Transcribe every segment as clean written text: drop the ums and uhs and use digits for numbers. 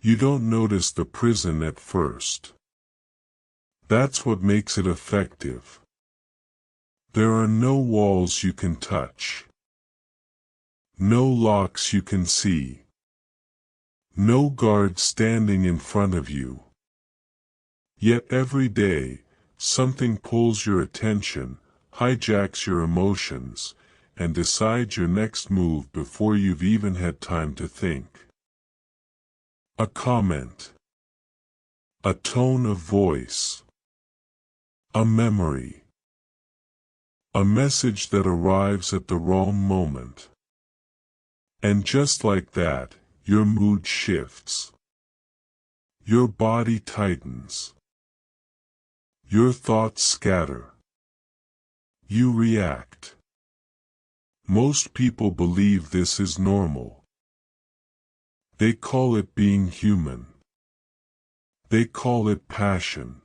You don't notice the prison at first. That's what makes it effective. There are no walls you can touch. No locks you can see. No guard standing in front of you. Yet every day, something pulls your attention, hijacks your emotions, and decides your next move before you've even had time to think. A comment. A tone of voice. A memory. A message that arrives at the wrong moment. And just like that, your mood shifts. Your body tightens. Your thoughts scatter. You react. Most people believe this is normal. They call it being human. They call it passion.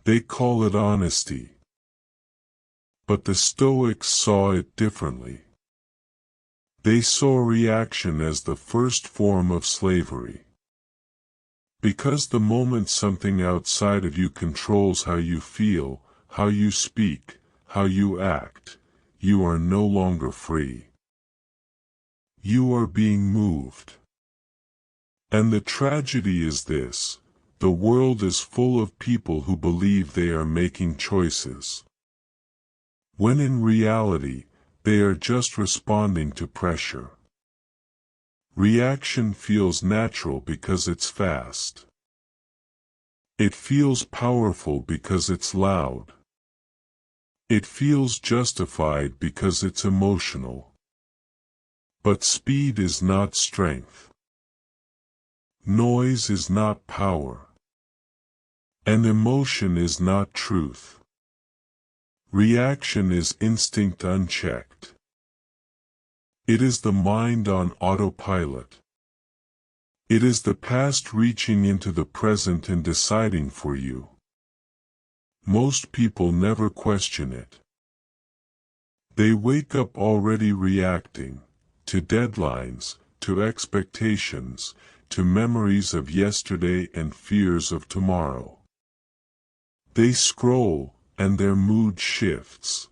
They call it honesty. But the Stoics saw it differently. They saw reaction as the first form of slavery. Because the moment something outside of you controls how you feel, how you speak, how you act, you are no longer free. You are being moved. And the tragedy is this: the world is full of people who believe they are making choices, when in reality, they are just responding to pressure. Reaction feels natural because it's fast. It feels powerful because it's loud. It feels justified because it's emotional. But speed is not strength. Noise is not power. And emotion is not truth. Reaction is instinct unchecked. It is the mind on autopilot. It is the past reaching into the present and deciding for you. Most people never question it. They wake up already reacting, to deadlines, to expectations, to memories of yesterday and fears of tomorrow. They scroll, and their mood shifts.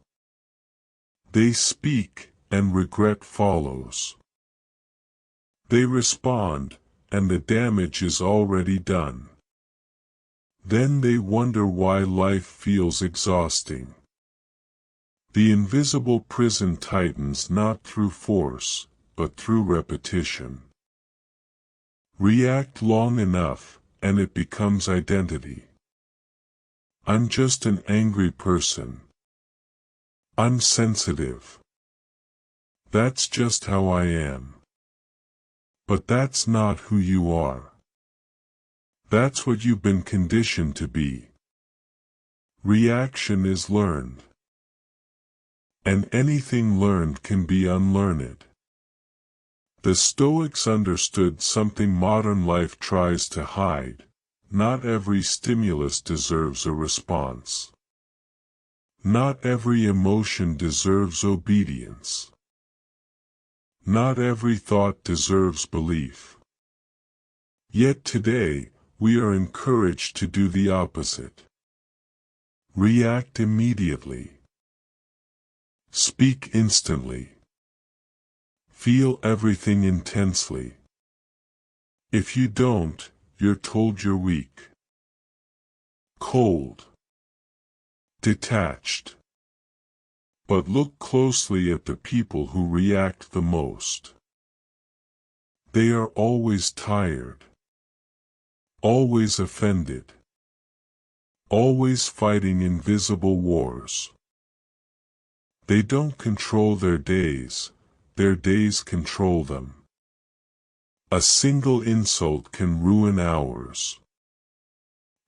They speak, and regret follows. They respond, and the damage is already done. Then they wonder why life feels exhausting. The invisible prison tightens not through force, but through repetition. React long enough, and it becomes identity. I'm just an angry person. I'm sensitive. That's just how I am. But that's not who you are. That's what you've been conditioned to be. Reaction is learned. And anything learned can be unlearned. The Stoics understood something modern life tries to hide. Not every stimulus deserves a response. Not every emotion deserves obedience. Not every thought deserves belief. Yet today, we are encouraged to do the opposite. React immediately. Speak instantly. Feel everything intensely. If you don't, you're told you're weak, cold, detached. But look closely at the people who react the most. They are always tired, always offended, always fighting invisible wars. They don't control their days control them. A single insult can ruin hours.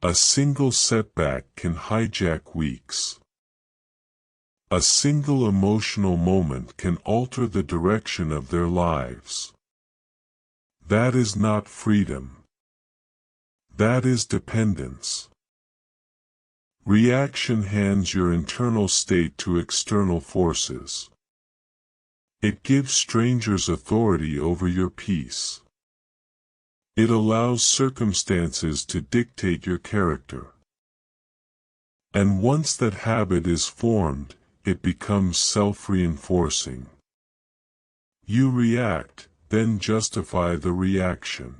A single setback can hijack weeks. A single emotional moment can alter the direction of their lives. That is not freedom. That is dependence. Reaction hands your internal state to external forces. It gives strangers authority over your peace. It allows circumstances to dictate your character. And once that habit is formed, it becomes self-reinforcing. You react, then justify the reaction.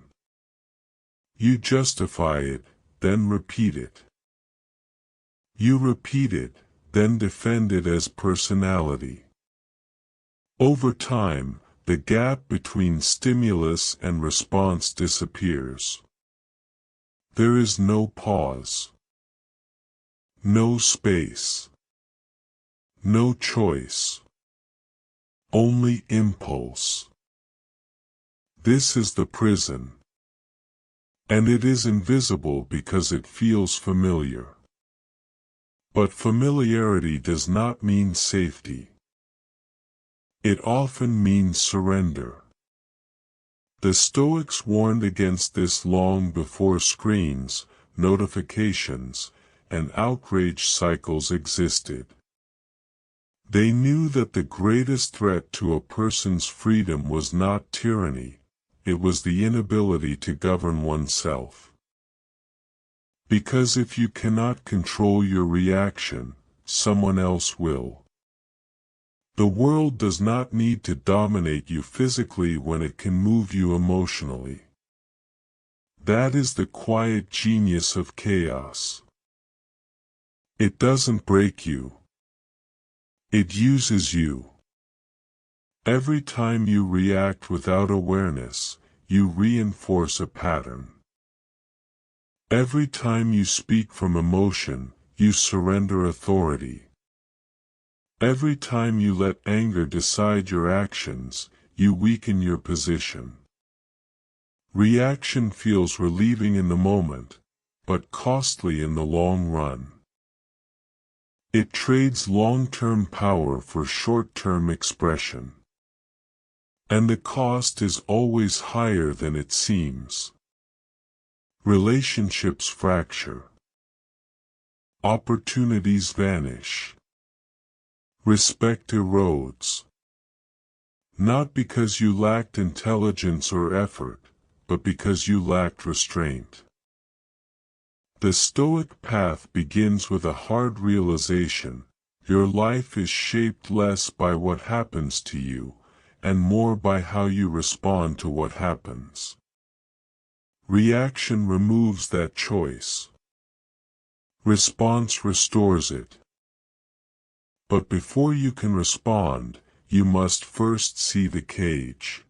You justify it, then repeat it. You repeat it, then defend it as personality. Over time, the gap between stimulus and response disappears. There is no pause. No space. No choice. Only impulse. This is the prison. And it is invisible because it feels familiar. But familiarity does not mean safety. It often means surrender. The Stoics warned against this long before screens, notifications, and outrage cycles existed. They knew that the greatest threat to a person's freedom was not tyranny, it was the inability to govern oneself. Because if you cannot control your reaction, someone else will. The world does not need to dominate you physically when it can move you emotionally. That is the quiet genius of chaos. It doesn't break you. It uses you. Every time you react without awareness, you reinforce a pattern. Every time you speak from emotion, you surrender authority. Every time you let anger decide your actions, you weaken your position. Reaction feels relieving in the moment, but costly in the long run. It trades long-term power for short-term expression. And the cost is always higher than it seems. Relationships fracture. Opportunities vanish. Respect erodes. Not because you lacked intelligence or effort, but because you lacked restraint. The Stoic path begins with a hard realization: your life is shaped less by what happens to you, and more by how you respond to what happens. Reaction removes that choice. Response restores it. But before you can respond, you must first see the cage.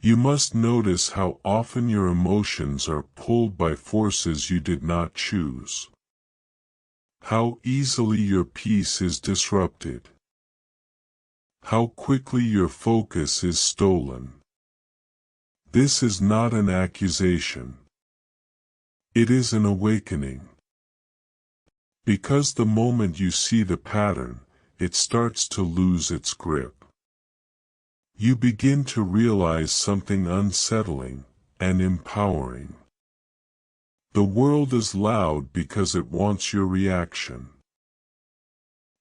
You must notice how often your emotions are pulled by forces you did not choose. How easily your peace is disrupted. How quickly your focus is stolen. This is not an accusation. It is an awakening. Because the moment you see the pattern, it starts to lose its grip. You begin to realize something unsettling and empowering. The world is loud because it wants your reaction.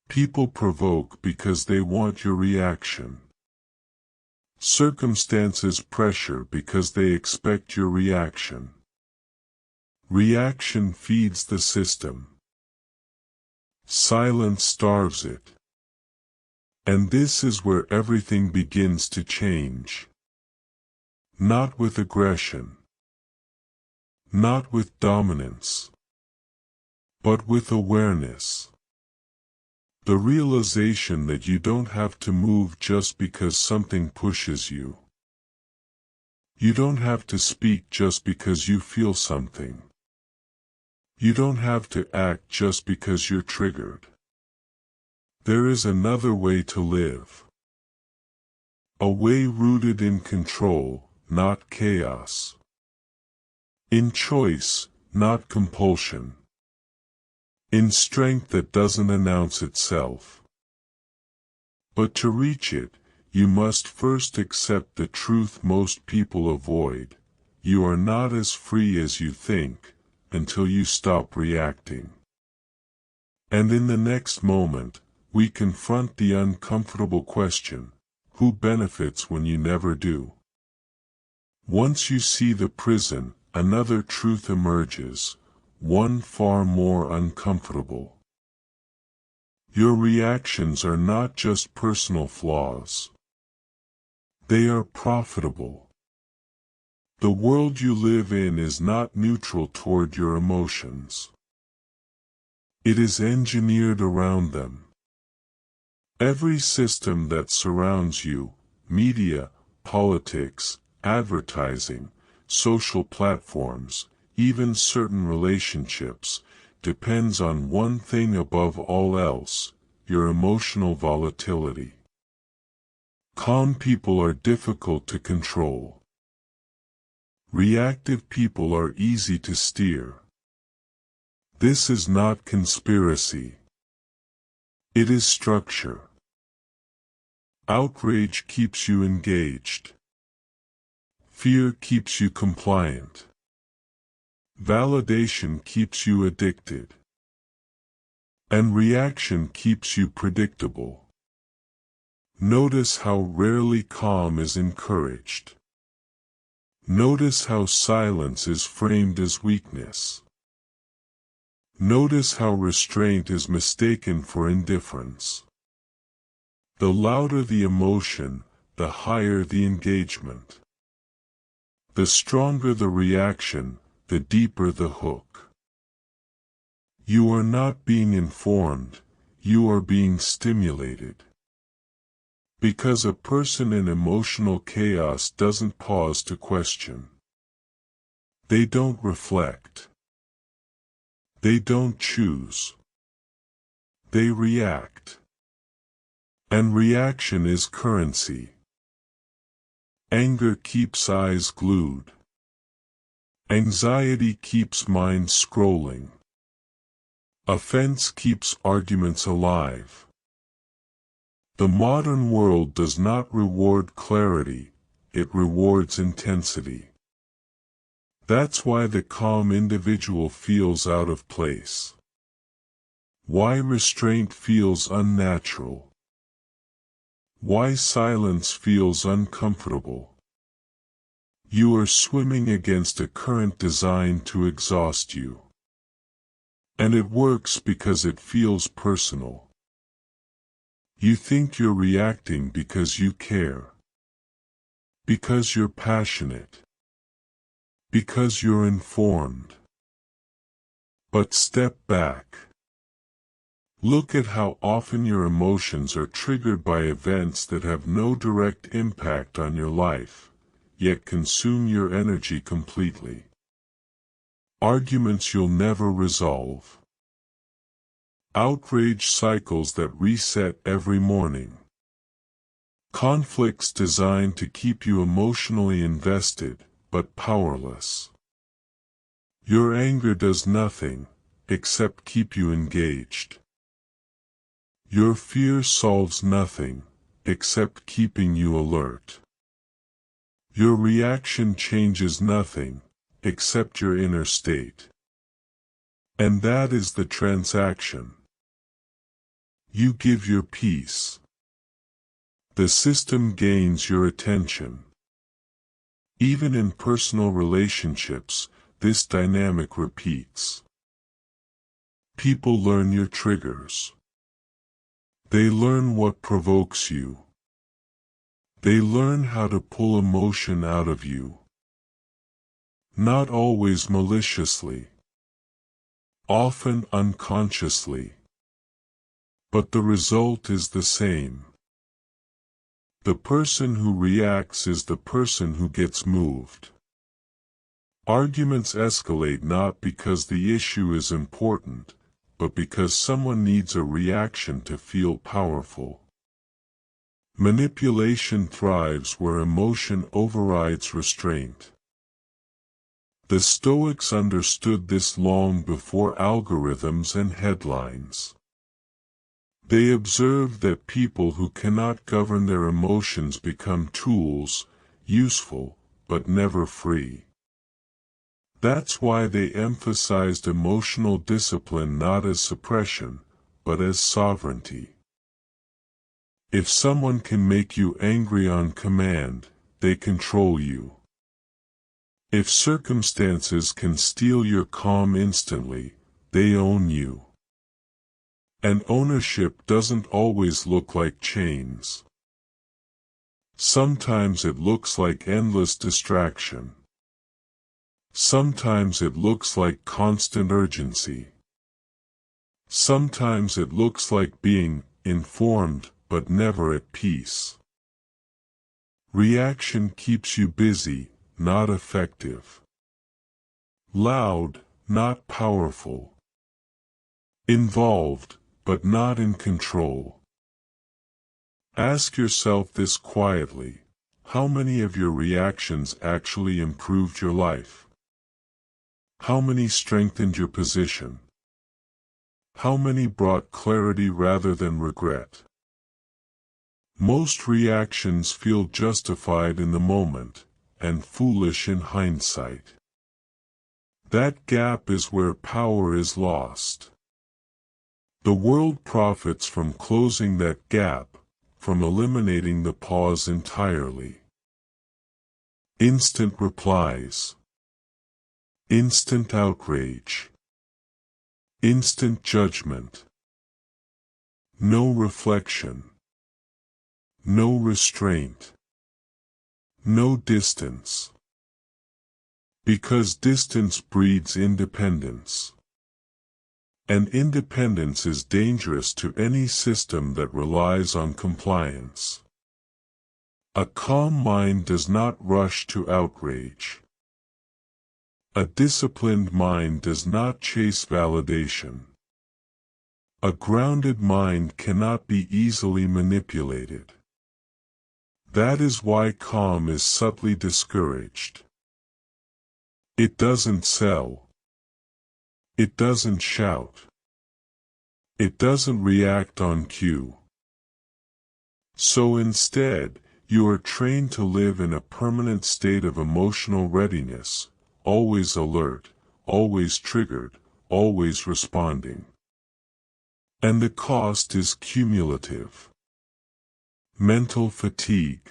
People provoke because they want your reaction. Circumstances pressure because they expect your reaction. Reaction feeds the system. Silence starves it. And this is where everything begins to change. Not with aggression. Not with dominance. But with awareness. The realization that you don't have to move just because something pushes you. You don't have to speak just because you feel something. You don't have to act just because you're triggered. There is another way to live. A way rooted in control, not chaos. In choice, not compulsion. In strength that doesn't announce itself. But to reach it, you must first accept the truth most people avoid: you are not as free as you think, until you stop reacting. And in the next moment, we confront the uncomfortable question: who benefits when you never do? Once you see the prison, another truth emerges, one far more uncomfortable. Your reactions are not just personal flaws. They are profitable. The world you live in is not neutral toward your emotions. It is engineered around them. Every system that surrounds you, media, politics, advertising, social platforms, even certain relationships, depends on one thing above all else, your emotional volatility. Calm people are difficult to control. Reactive people are easy to steer. This is not conspiracy. It is structure. Outrage keeps you engaged. Fear keeps you compliant. Validation keeps you addicted. And reaction keeps you predictable. Notice how rarely calm is encouraged. Notice how silence is framed as weakness. Notice how restraint is mistaken for indifference. The louder the emotion, the higher the engagement. The stronger the reaction, the deeper the hook. You are not being informed, you are being stimulated. Because a person in emotional chaos doesn't pause to question. They don't reflect. They don't choose. They react. And reaction is currency. Anger keeps eyes glued. Anxiety keeps minds scrolling. Offense keeps arguments alive. The modern world does not reward clarity, it rewards intensity. That's why the calm individual feels out of place. Why restraint feels unnatural. Why silence feels uncomfortable. You are swimming against a current designed to exhaust you. And it works because it feels personal. You think you're reacting because you care. Because you're passionate. Because you're informed. But step back. Look at how often your emotions are triggered by events that have no direct impact on your life, yet consume your energy completely. Arguments you'll never resolve. Outrage cycles that reset every morning. Conflicts designed to keep you emotionally invested, but powerless. Your anger does nothing, except keep you engaged. Your fear solves nothing, except keeping you alert. Your reaction changes nothing, except your inner state. And that is the transaction. You give your peace. The system gains your attention. Even in personal relationships, this dynamic repeats. People learn your triggers. They learn what provokes you. They learn how to pull emotion out of you. Not always maliciously. Often unconsciously. But the result is the same. The person who reacts is the person who gets moved. Arguments escalate not because the issue is important, but because someone needs a reaction to feel powerful. Manipulation thrives where emotion overrides restraint. The Stoics understood this long before algorithms and headlines. They observed that people who cannot govern their emotions become tools, useful, but never free. That's why they emphasized emotional discipline not as suppression, but as sovereignty. If someone can make you angry on command, they control you. If circumstances can steal your calm instantly, they own you. And ownership doesn't always look like chains. Sometimes it looks like endless distraction. Sometimes it looks like constant urgency. Sometimes it looks like being informed but never at peace. Reaction keeps you busy, not effective. Loud, not powerful. Involved, but not in control. Ask yourself this quietly: how many of your reactions actually improved your life? How many strengthened your position? How many brought clarity rather than regret? Most reactions feel justified in the moment, and foolish in hindsight. That gap is where power is lost. The world profits from closing that gap, from eliminating the pause entirely. Instant replies. Instant outrage. Instant judgment. No reflection. No restraint. No distance. Because distance breeds independence. And independence is dangerous to any system that relies on compliance. A calm mind does not rush to outrage. A disciplined mind does not chase validation. A grounded mind cannot be easily manipulated. That is why calm is subtly discouraged. It doesn't sell. It doesn't shout. It doesn't react on cue. So instead, you are trained to live in a permanent state of emotional readiness, always alert, always triggered, always responding. And the cost is cumulative. Mental fatigue.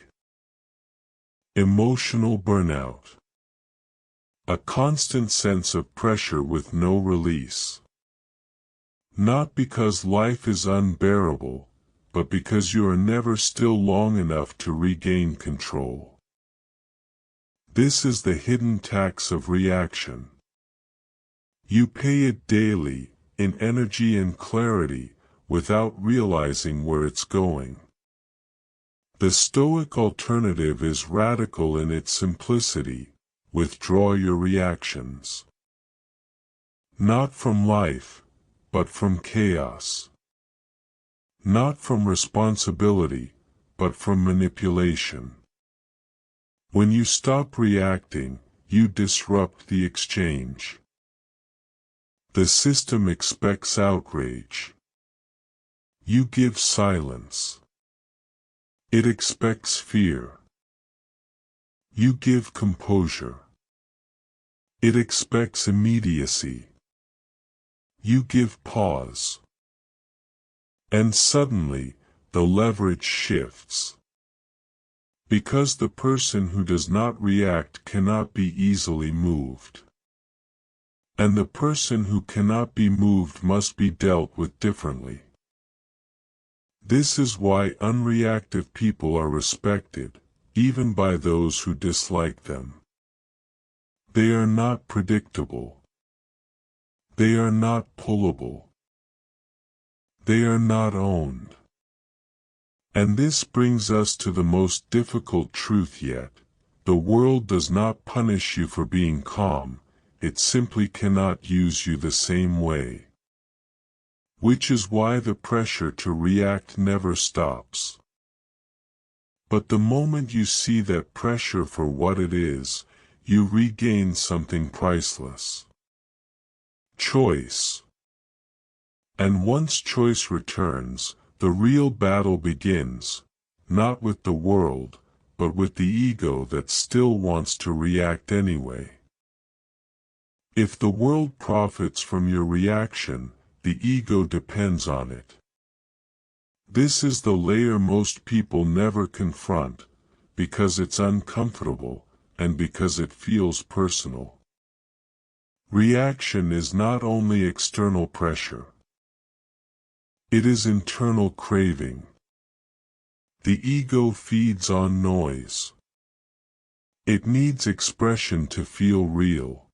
Emotional burnout. A constant sense of pressure with no release. Not because life is unbearable, but because you are never still long enough to regain control. This is the hidden tax of reaction. You pay it daily, in energy and clarity, without realizing where it's going. The Stoic alternative is radical in its simplicity: withdraw your reactions. Not from life, but from chaos. Not from responsibility, but from manipulation. When you stop reacting, you disrupt the exchange. The system expects outrage. You give silence. It expects fear. You give composure. It expects immediacy. You give pause. And suddenly, the leverage shifts. Because the person who does not react cannot be easily moved. And the person who cannot be moved must be dealt with differently. This is why unreactive people are respected, even by those who dislike them. They are not predictable. They are not pullable. They are not owned. And this brings us to the most difficult truth yet: the world does not punish you for being calm, it simply cannot use you the same way. Which is why the pressure to react never stops. But the moment you see that pressure for what it is, you regain something priceless: choice. And once choice returns, the real battle begins, not with the world, but with the ego that still wants to react anyway. If the world profits from your reaction, the ego depends on it. This is the layer most people never confront, because it's uncomfortable, and because it feels personal. Reaction is not only external pressure. It is internal craving. The ego feeds on noise. It needs expression to feel real.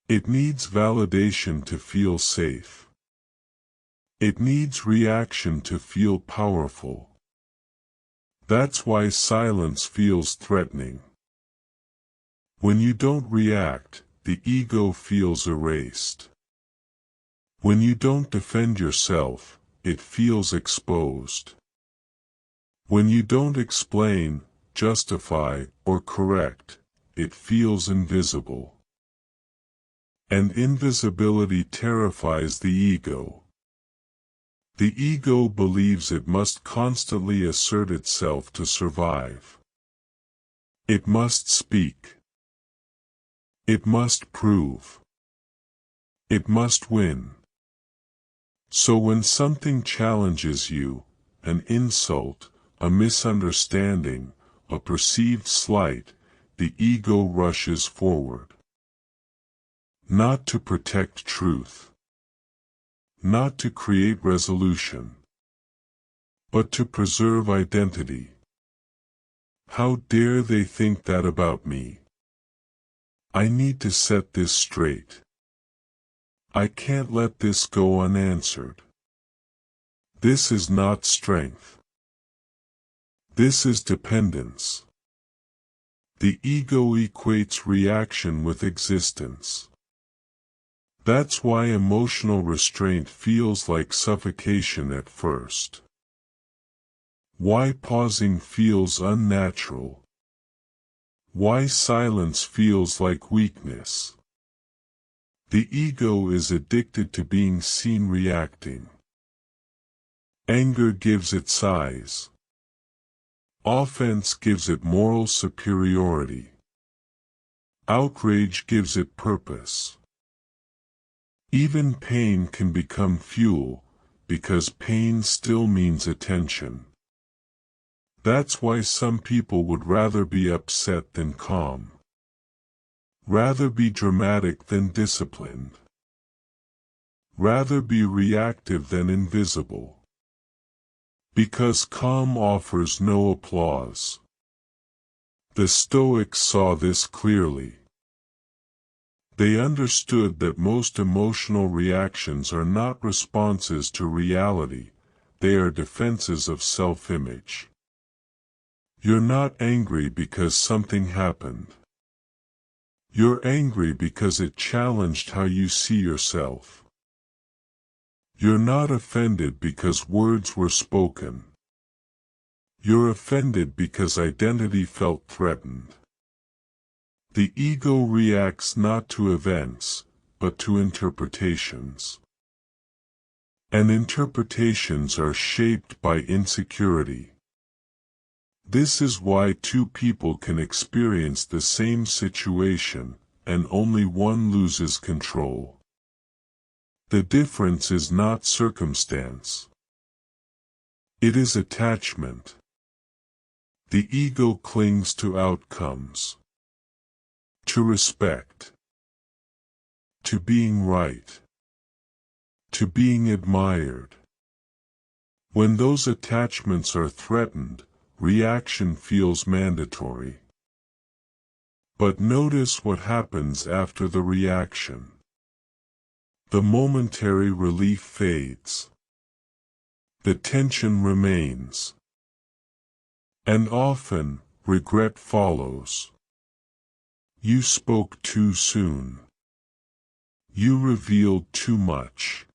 It needs validation to feel safe. It needs reaction to feel powerful. That's why silence feels threatening. When you don't react, the ego feels erased. When you don't defend yourself, it feels exposed. When you don't explain, justify, or correct, it feels invisible. And invisibility terrifies the ego. The ego believes it must constantly assert itself to survive. It must speak. It must prove. It must win. So when something challenges you, an insult, a misunderstanding, a perceived slight, the ego rushes forward. Not to protect truth. Not to create resolution. But to preserve identity. How dare they think that about me? I need to set this straight. I can't let this go unanswered. This is not strength. This is dependence. The ego equates reaction with existence. That's why emotional restraint feels like suffocation at first. Why pausing feels unnatural. Why silence feels like weakness. The ego is addicted to being seen reacting. Anger gives it size. Offense gives it moral superiority. Outrage gives it purpose. Even pain can become fuel, because pain still means attention. That's why some people would rather be upset than calm. Rather be dramatic than disciplined. Rather be reactive than invisible. Because calm offers no applause. The Stoics saw this clearly. They understood that most emotional reactions are not responses to reality, they are defenses of self-image. You're not angry because something happened. You're angry because it challenged how you see yourself. You're not offended because words were spoken. You're offended because identity felt threatened. The ego reacts not to events, but to interpretations. And interpretations are shaped by insecurity. This is why two people can experience the same situation, and only one loses control. The difference is not circumstance. It is attachment. The ego clings to outcomes. To respect. To being right. To being admired. When those attachments are threatened, reaction feels mandatory. But notice what happens after the reaction. The momentary relief fades. The tension remains. And often, regret follows. You spoke too soon. You revealed too much.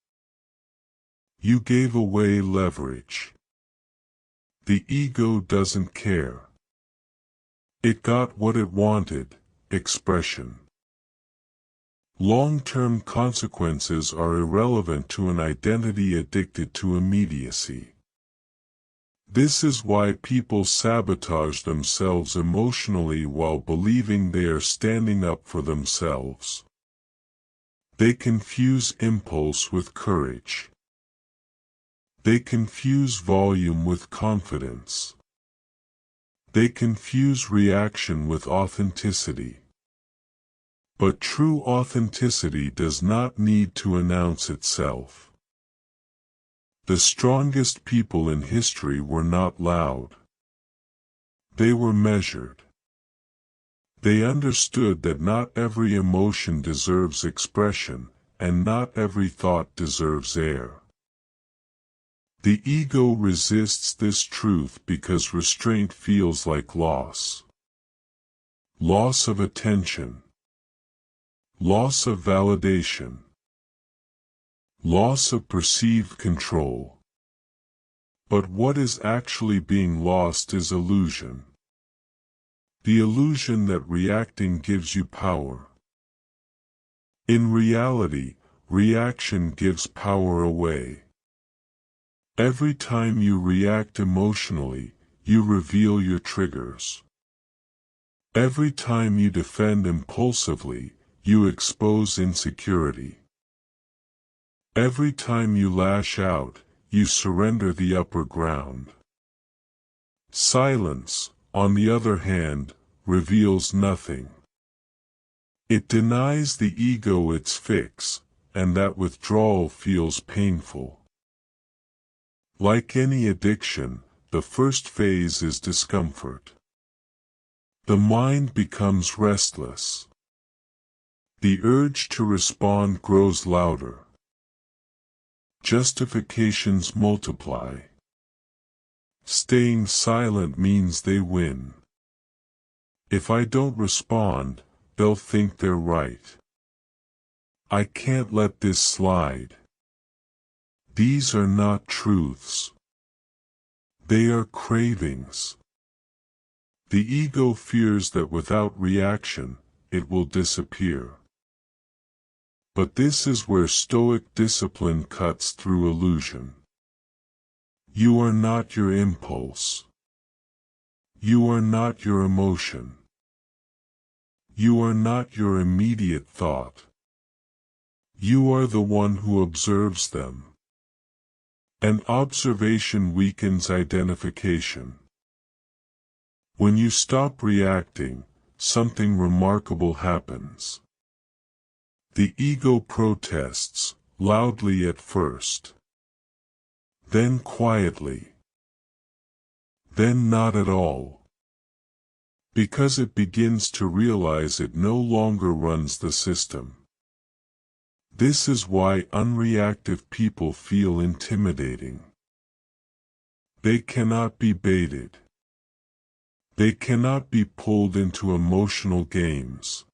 You gave away leverage. The ego doesn't care. It got what it wanted, expression. Long-term consequences are irrelevant to an identity addicted to immediacy. This is why people sabotage themselves emotionally while believing they are standing up for themselves. They confuse impulse with courage. They confuse volume with confidence. They confuse reaction with authenticity. But true authenticity does not need to announce itself. The strongest people in history were not loud. They were measured. They understood that not every emotion deserves expression, and not every thought deserves air. The ego resists this truth because restraint feels like loss. Loss of attention. Loss of validation. Loss of perceived control. But what is actually being lost is illusion. The illusion that reacting gives you power. In reality, reaction gives power away. Every time you react emotionally, you reveal your triggers. Every time you defend impulsively, you expose insecurity. Every time you lash out, you surrender the upper ground. Silence, on the other hand, reveals nothing. It denies the ego its fix, and that withdrawal feels painful. Like any addiction, the first phase is discomfort. The mind becomes restless. The urge to respond grows louder. Justifications multiply. Staying silent means they win. If I don't respond, they'll think they're right. I can't let this slide. These are not truths. They are cravings. The ego fears that without reaction, it will disappear. But this is where Stoic discipline cuts through illusion. You are not your impulse. You are not your emotion. You are not your immediate thought. You are the one who observes them. And observation weakens identification. When you stop reacting, something remarkable happens. The ego protests, loudly at first. Then quietly. Then not at all. Because it begins to realize it no longer runs the system. This is why unreactive people feel intimidating. They cannot be baited. They cannot be pulled into emotional games.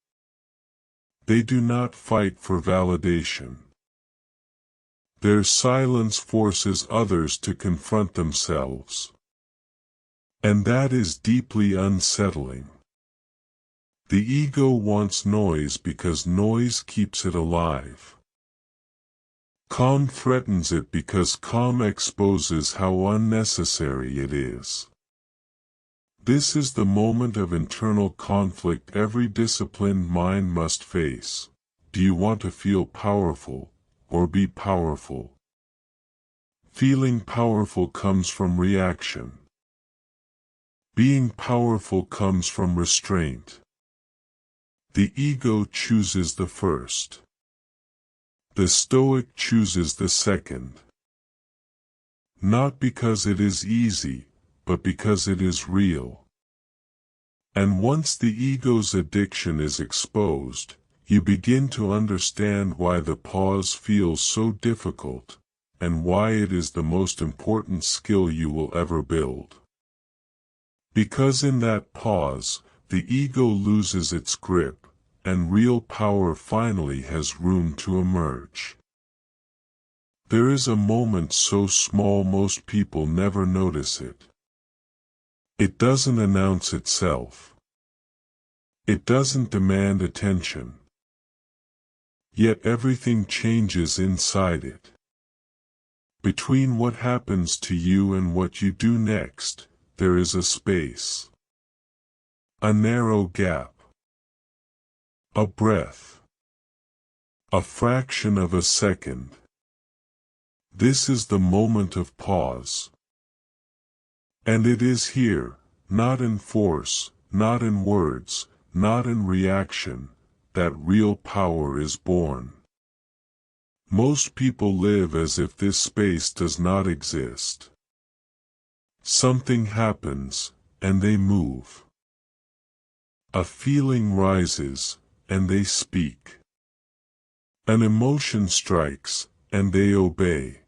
They do not fight for validation. Their silence forces others to confront themselves. And that is deeply unsettling. The ego wants noise because noise keeps it alive. Calm threatens it because calm exposes how unnecessary it is. This is the moment of internal conflict every disciplined mind must face. Do you want to feel powerful, or be powerful? Feeling powerful comes from reaction. Being powerful comes from restraint. The ego chooses the first. The Stoic chooses the second. Not because it is easy, but because it is real. And once the ego's addiction is exposed, you begin to understand why the pause feels so difficult, and why it is the most important skill you will ever build. Because in that pause, the ego loses its grip, and real power finally has room to emerge. There is a moment so small most people never notice it. It doesn't announce itself. It doesn't demand attention. Yet everything changes inside it. Between what happens to you and what you do next, there is a space. A narrow gap. A breath. A fraction of a second. This is the moment of pause. And it is here, not in force, not in words, not in reaction, that real power is born. Most people live as if this space does not exist. Something happens, and they move. A feeling rises, and they speak. An emotion strikes, and they obey.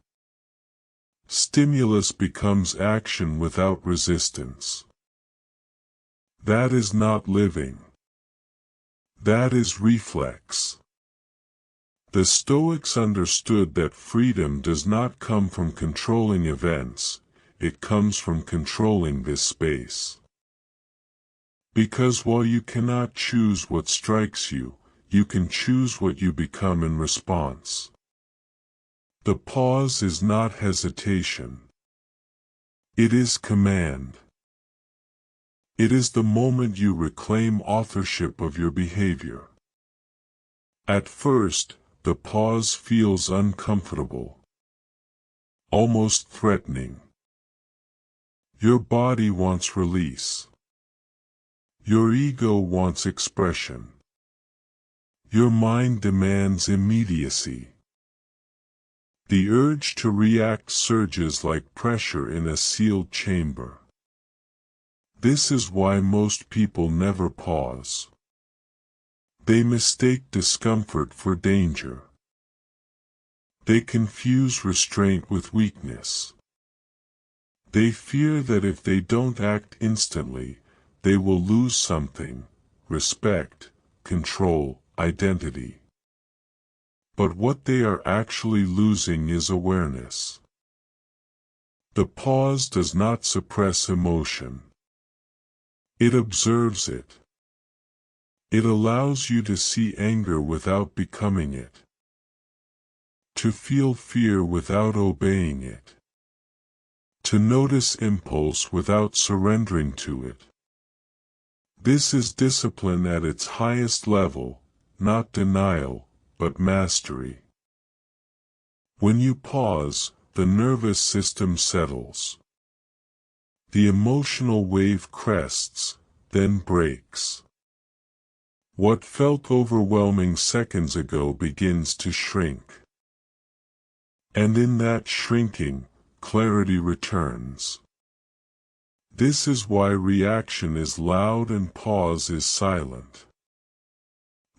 Stimulus becomes action without resistance. That is not living. That is reflex. The Stoics understood that freedom does not come from controlling events, it comes from controlling this space. Because while you cannot choose what strikes you, you can choose what you become in response. The pause is not hesitation. It is command. It is the moment you reclaim authorship of your behavior. At first, the pause feels uncomfortable, almost threatening. Your body wants release. Your ego wants expression. Your mind demands immediacy. The urge to react surges like pressure in a sealed chamber. This is why most people never pause. They mistake discomfort for danger. They confuse restraint with weakness. They fear that if they don't act instantly, they will lose something: respect, control, identity. But what they are actually losing is awareness. The pause does not suppress emotion. It observes it. It allows you to see anger without becoming it. To feel fear without obeying it. To notice impulse without surrendering to it. This is discipline at its highest level, not denial, but mastery. When you pause, the nervous system settles. The emotional wave crests, then breaks. What felt overwhelming seconds ago begins to shrink. And in that shrinking, clarity returns. This is why reaction is loud and pause is silent.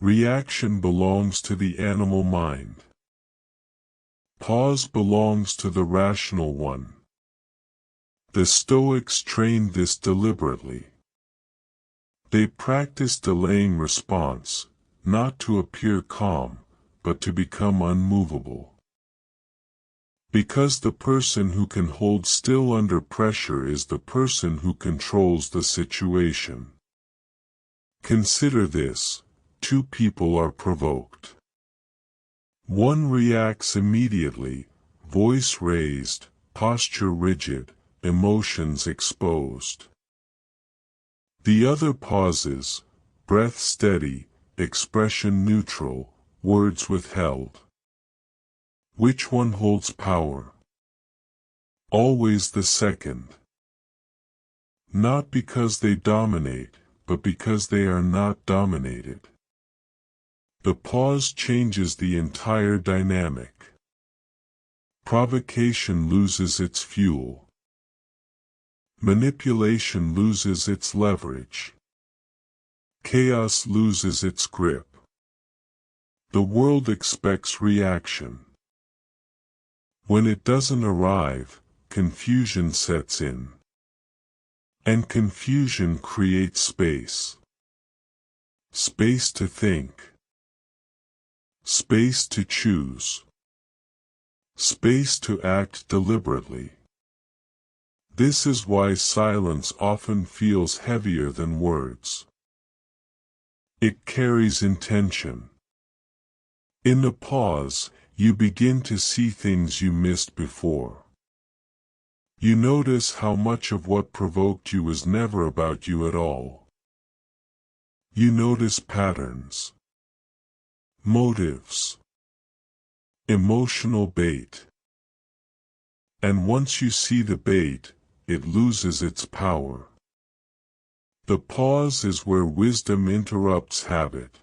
Reaction belongs to the animal mind. Pause belongs to the rational one. The Stoics trained this deliberately. They practiced delaying response, not to appear calm, but to become unmovable. Because the person who can hold still under pressure is the person who controls the situation. Consider this: two people are provoked. One reacts immediately, voice raised, posture rigid, emotions exposed. The other pauses, breath steady, expression neutral, words withheld. Which one holds power? Always the second. Not because they dominate, but because they are not dominated. The pause changes the entire dynamic. Provocation loses its fuel. Manipulation loses its leverage. Chaos loses its grip. The world expects reaction. When it doesn't arrive, confusion sets in. And confusion creates space. Space to think. Space to choose. Space to act deliberately. This is why silence often feels heavier than words. It carries intention. In the pause, you begin to see things you missed before. You notice how much of what provoked you was never about you at all. You notice patterns, motives, emotional bait. And once you see the bait, it loses its power. The pause is where wisdom interrupts habit.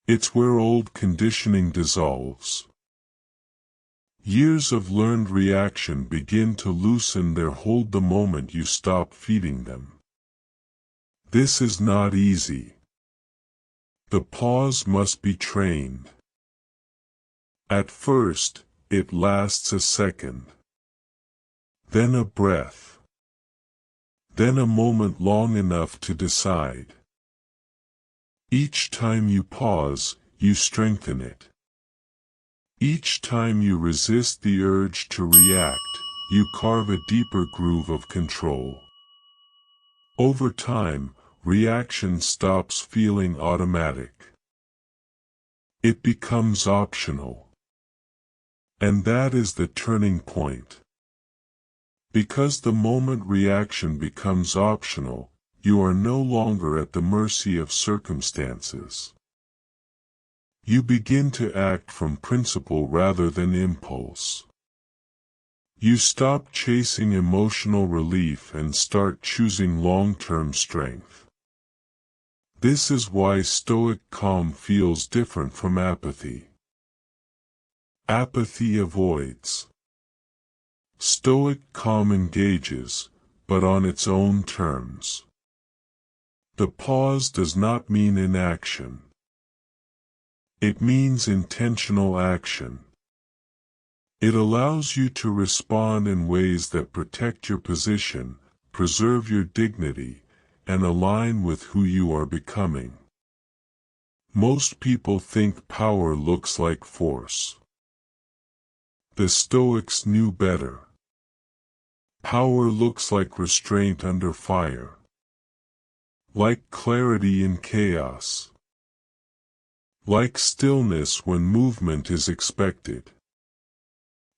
It's where old conditioning dissolves. Years of learned reaction begin to loosen their hold the moment you stop feeding them. This is not easy. The pause must be trained. At first, it lasts a second. Then a breath. Then a moment long enough to decide. Each time you pause, you strengthen it. Each time you resist the urge to react, you carve a deeper groove of control. Over time, reaction stops feeling automatic. It becomes optional. And that is the turning point. Because the moment reaction becomes optional, you are no longer at the mercy of circumstances. You begin to act from principle rather than impulse. You stop chasing emotional relief and start choosing long-term strength. This is why Stoic calm feels different from apathy. Apathy avoids. Stoic calm engages, but on its own terms. The pause does not mean inaction. It means intentional action. It allows you to respond in ways that protect your position, preserve your dignity, and align with who you are becoming. Most people think power looks like force. The Stoics knew better. Power looks like restraint under fire. Like clarity in chaos. Like stillness when movement is expected.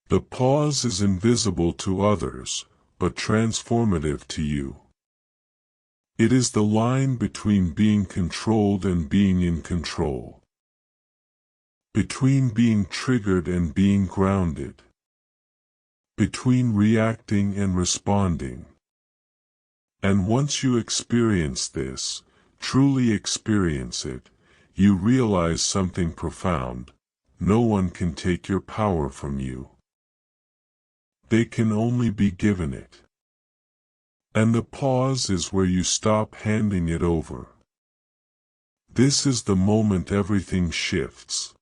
The pause is invisible to others, but transformative to you. It is the line between being controlled and being in control. Between being triggered and being grounded. Between reacting and responding. And once you experience this, truly experience it, you realize something profound: no one can take your power from you. They can only be given it. And the pause is where you stop handing it over. This is the moment everything shifts.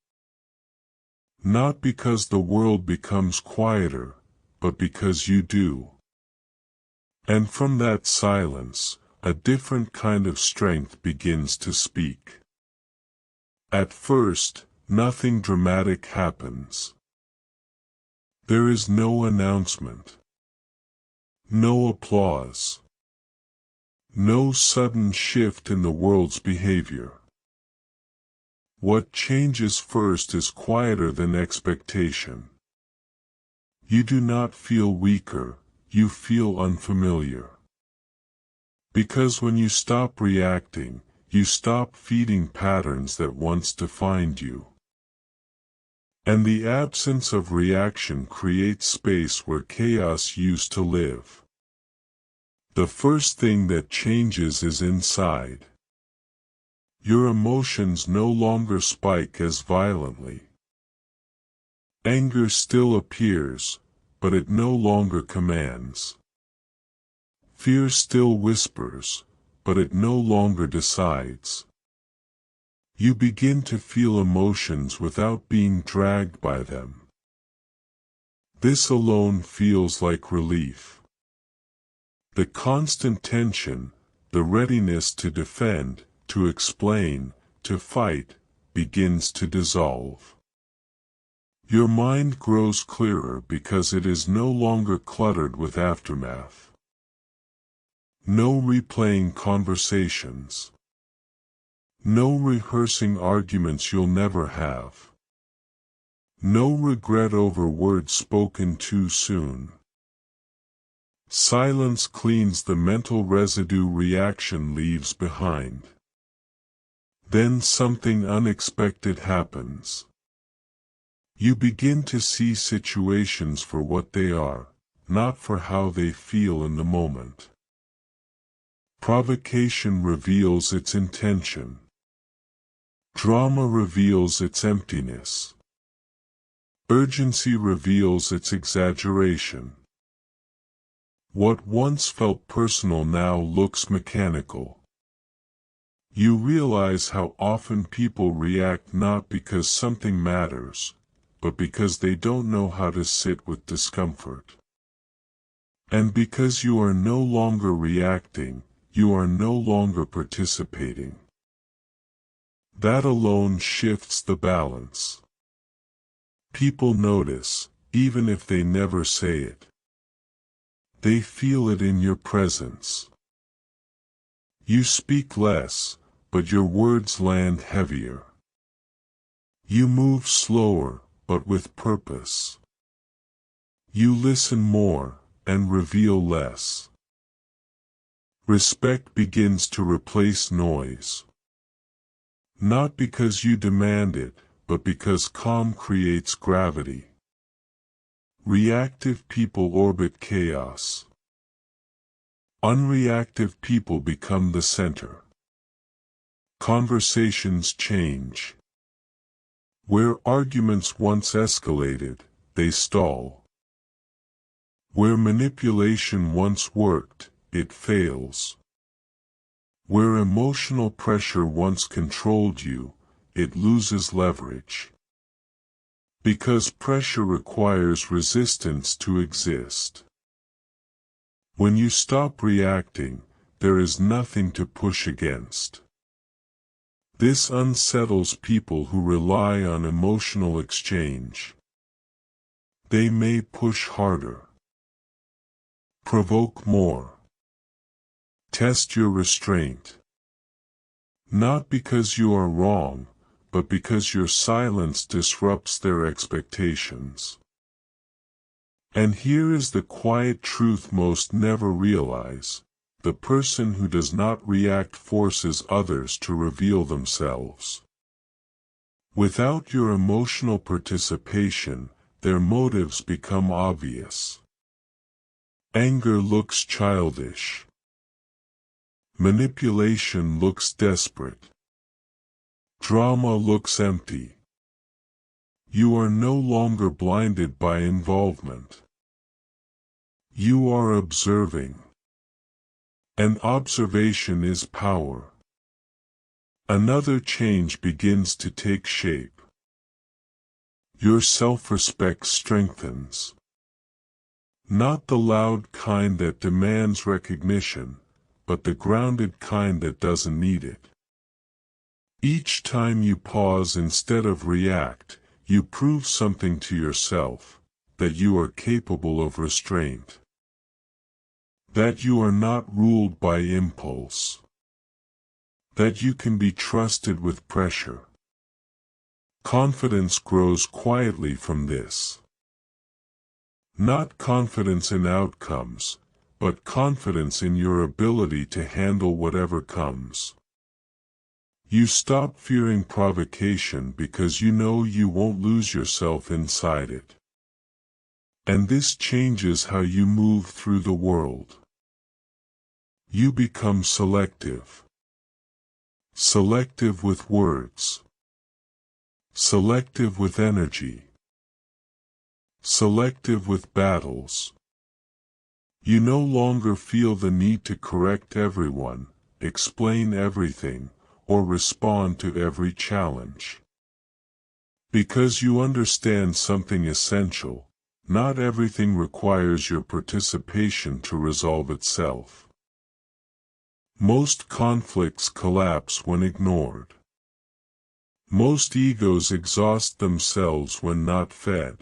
Not because the world becomes quieter, but because you do. And from that silence, a different kind of strength begins to speak. At first, nothing dramatic happens. There is no announcement. No applause. No sudden shift in the world's behavior. What changes first is quieter than expectation. You do not feel weaker, you feel unfamiliar. Because when you stop reacting, you stop feeding patterns that once defined you. And the absence of reaction creates space where chaos used to live. The first thing that changes is inside. Your emotions no longer spike as violently. Anger still appears, but it no longer commands. Fear still whispers, but it no longer decides. You begin to feel emotions without being dragged by them. This alone feels like relief. The constant tension, the readiness to defend, to explain, to fight, begins to dissolve. Your mind grows clearer because it is no longer cluttered with aftermath. No replaying conversations. No rehearsing arguments you'll never have. No regret over words spoken too soon. Silence cleans the mental residue reaction leaves behind. Then something unexpected happens. You begin to see situations for what they are, not for how they feel in the moment. Provocation reveals its intention. Drama reveals its emptiness. Urgency reveals its exaggeration. What once felt personal now looks mechanical. You realize how often people react not because something matters, but because they don't know how to sit with discomfort. And because you are no longer reacting, you are no longer participating. That alone shifts the balance. People notice, even if they never say it. They feel it in your presence. You speak less, but your words land heavier. You move slower, but with purpose. You listen more, and reveal less. Respect begins to replace noise. Not because you demand it, but because calm creates gravity. Reactive people orbit chaos. Unreactive people become the center. Conversations change. Where arguments once escalated, they stall. Where manipulation once worked, it fails. Where emotional pressure once controlled you, it loses leverage. Because pressure requires resistance to exist. When you stop reacting, there is nothing to push against. This unsettles people who rely on emotional exchange. They may push harder. Provoke more. Test your restraint. Not because you are wrong, but because your silence disrupts their expectations. And here is the quiet truth most never realize: the person who does not react forces others to reveal themselves. Without your emotional participation, their motives become obvious. Anger looks childish. Manipulation looks desperate. Drama looks empty. You are no longer blinded by involvement. You are observing. And observation is power. Another change begins to take shape. Your self-respect strengthens. Not the loud kind that demands recognition, but the grounded kind that doesn't need it. Each time you pause instead of react, you prove something to yourself: that you are capable of restraint. That you are not ruled by impulse. That you can be trusted with pressure. Confidence grows quietly from this. Not confidence in outcomes, but confidence in your ability to handle whatever comes. You stop fearing provocation because you know you won't lose yourself inside it. And this changes how you move through the world. You become selective. Selective with words. Selective with energy. Selective with battles. You no longer feel the need to correct everyone, explain everything, or respond to every challenge. Because you understand something essential: not everything requires your participation to resolve itself. Most conflicts collapse when ignored. Most egos exhaust themselves when not fed.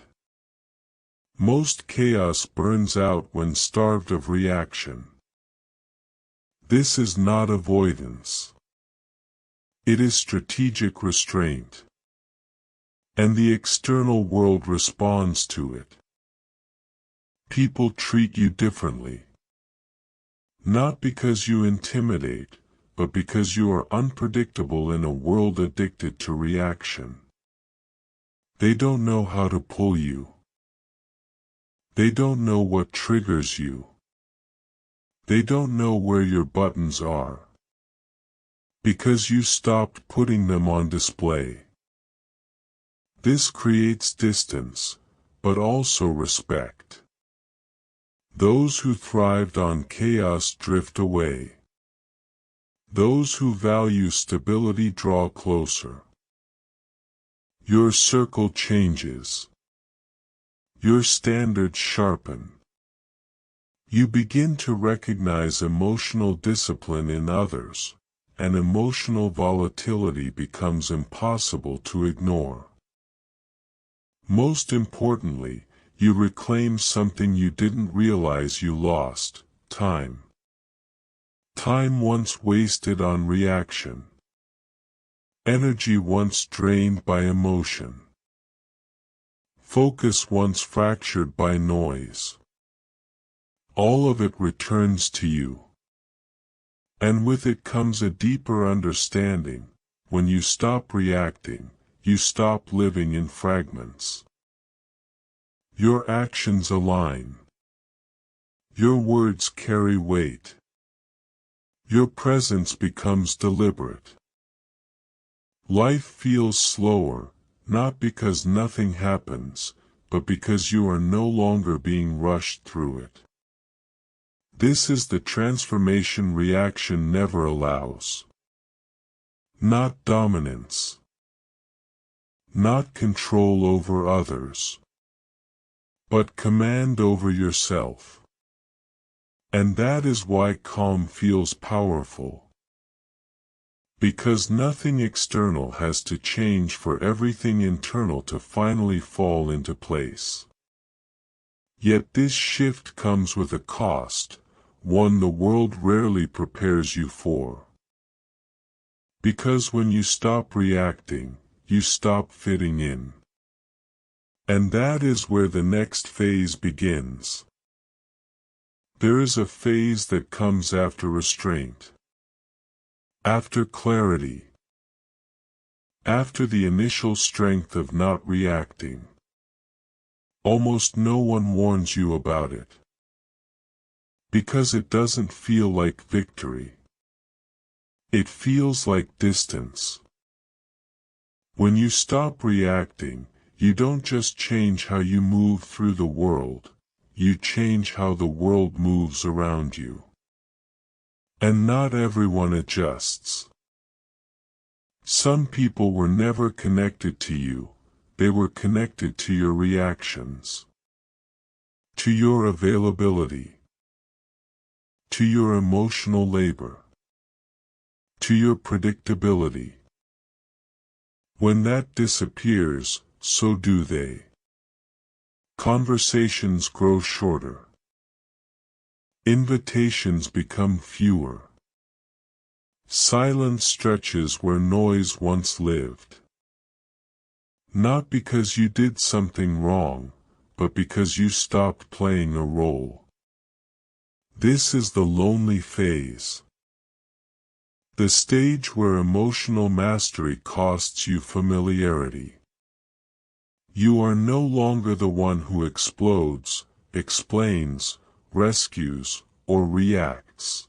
Most chaos burns out when starved of reaction. This is not avoidance. It is strategic restraint. And the external world responds to it. People treat you differently. Not because you intimidate, but because you are unpredictable in a world addicted to reaction. They don't know how to pull you. They don't know what triggers you. They don't know where your buttons are. Because you stopped putting them on display. This creates distance, but also respect. Those who thrived on chaos drift away. Those who value stability draw closer. Your circle changes. Your standards sharpen. You begin to recognize emotional discipline in others, and emotional volatility becomes impossible to ignore. Most importantly, you reclaim something you didn't realize you lost: time. Time once wasted on reaction. Energy once drained by emotion. Focus once fractured by noise. All of it returns to you. And with it comes a deeper understanding. When you stop reacting, you stop living in fragments. Your actions align. Your words carry weight. Your presence becomes deliberate. Life feels slower, not because nothing happens, but because you are no longer being rushed through it. This is the transformation reaction never allows. Not dominance. Not control over others. But command over yourself. And that is why calm feels powerful. Because nothing external has to change for everything internal to finally fall into place. Yet this shift comes with a cost, one the world rarely prepares you for. Because when you stop reacting, you stop fitting in. And that is where the next phase begins. There is a phase that comes after restraint. After clarity. After the initial strength of not reacting. Almost no one warns you about it. Because it doesn't feel like victory. It feels like distance. When you stop reacting, you don't just change how you move through the world. You change how the world moves around you. And not everyone adjusts. Some people were never connected to you, they were connected to your reactions. To your availability. To your emotional labor. To your predictability. When that disappears, so do they. Conversations grow shorter. Invitations become fewer. Silence stretches where noise once lived. Not because you did something wrong, but because you stopped playing a role. This is the lonely phase. The stage where emotional mastery costs you familiarity. You are no longer the one who explodes, explains, rescues, or reacts.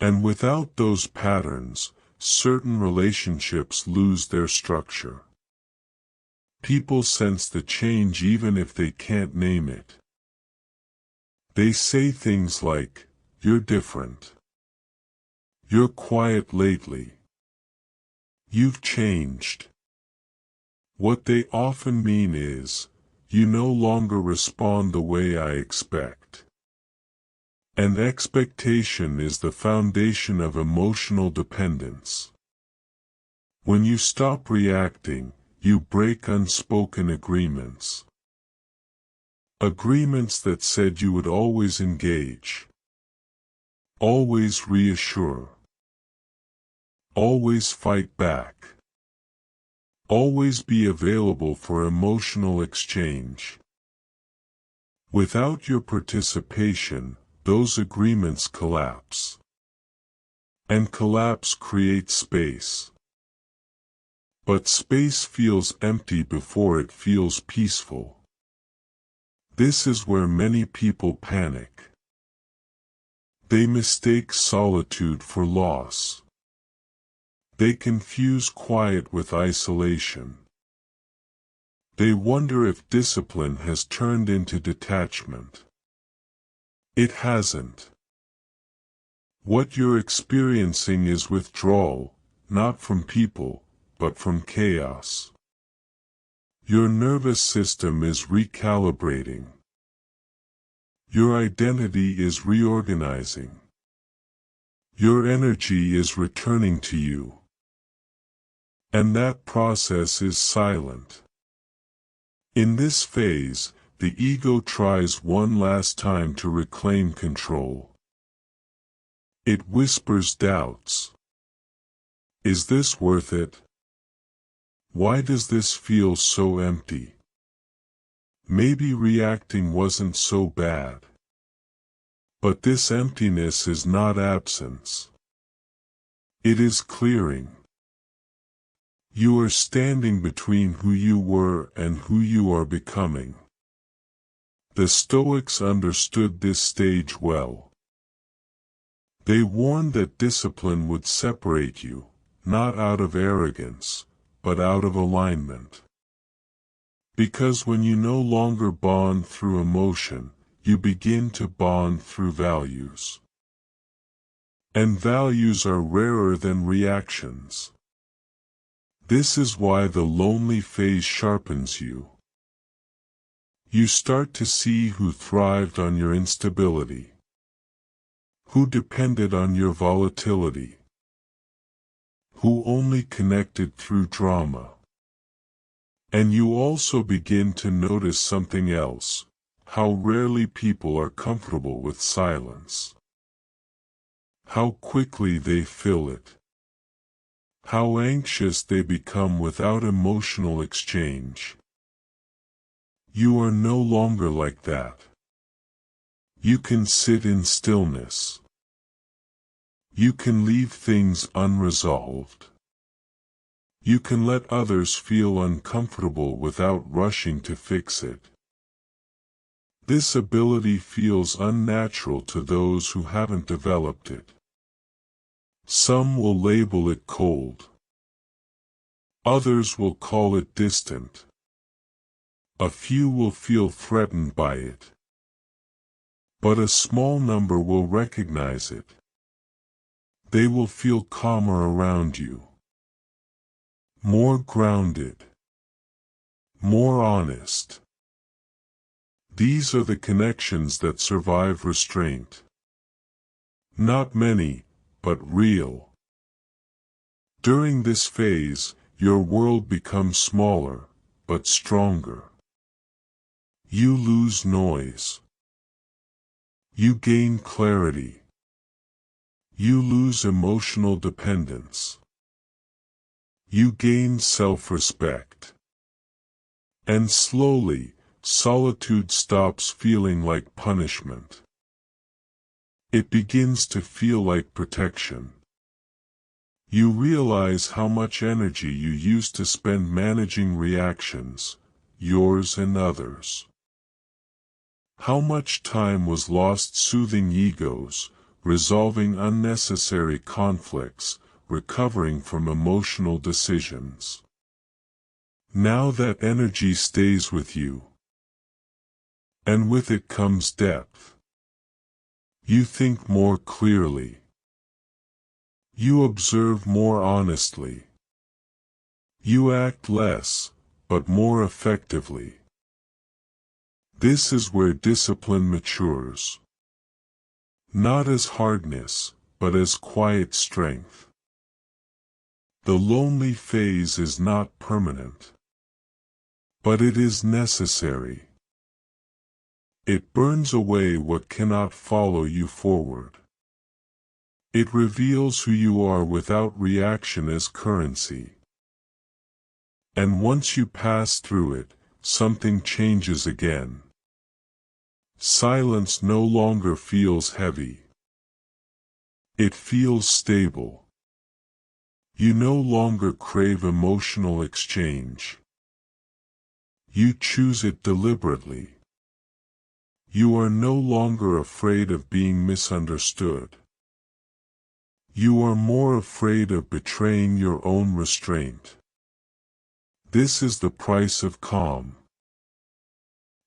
And without those patterns, certain relationships lose their structure. People sense the change even if they can't name it. They say things like, "You're different. You're quiet lately. You've changed." What they often mean is, "You no longer respond the way I expect." And expectation is the foundation of emotional dependence. When you stop reacting, you break unspoken agreements. Agreements that said you would always engage. Always reassure. Always fight back. Always be available for emotional exchange. Without your participation, those agreements collapse. And collapse creates space. But space feels empty before it feels peaceful. This is where many people panic. They mistake solitude for loss. They confuse quiet with isolation. They wonder if discipline has turned into detachment. It hasn't. What you're experiencing is withdrawal, not from people, but from chaos. Your nervous system is recalibrating. Your identity is reorganizing. Your energy is returning to you. And that process is silent. In this phase, the ego tries one last time to reclaim control. It whispers doubts. Is this worth it? Why does this feel so empty? Maybe reacting wasn't so bad. But this emptiness is not absence. It is clearing. You are standing between who you were and who you are becoming. The Stoics understood this stage well. They warned that discipline would separate you, not out of arrogance, but out of alignment. Because when you no longer bond through emotion, you begin to bond through values. And values are rarer than reactions. This is why the lonely phase sharpens you. You start to see who thrived on your instability, who depended on your volatility, who only connected through drama. And you also begin to notice something else, how rarely people are comfortable with silence. How quickly they fill it. How anxious they become without emotional exchange. You are no longer like that. You can sit in stillness. You can leave things unresolved. You can let others feel uncomfortable without rushing to fix it. This ability feels unnatural to those who haven't developed it. Some will label it cold. Others will call it distant. A few will feel threatened by it. But a small number will recognize it. They will feel calmer around you. More grounded. More honest. These are the connections that survive restraint. Not many, but real. During this phase, your world becomes smaller, but stronger. You lose noise. You gain clarity. You lose emotional dependence. You gain self-respect. And slowly, solitude stops feeling like punishment. It begins to feel like protection. You realize how much energy you used to spend managing reactions, yours and others. How much time was lost soothing egos, resolving unnecessary conflicts, recovering from emotional decisions. Now that energy stays with you. And with it comes depth. You think more clearly. You observe more honestly. You act less, but more effectively. This is where discipline matures. Not as hardness, but as quiet strength. The lonely phase is not permanent. But it is necessary. It burns away what cannot follow you forward. It reveals who you are without reaction as currency. And once you pass through it, something changes again. Silence no longer feels heavy. It feels stable. You no longer crave emotional exchange. You choose it deliberately. You are no longer afraid of being misunderstood. You are more afraid of betraying your own restraint. This is the price of calm.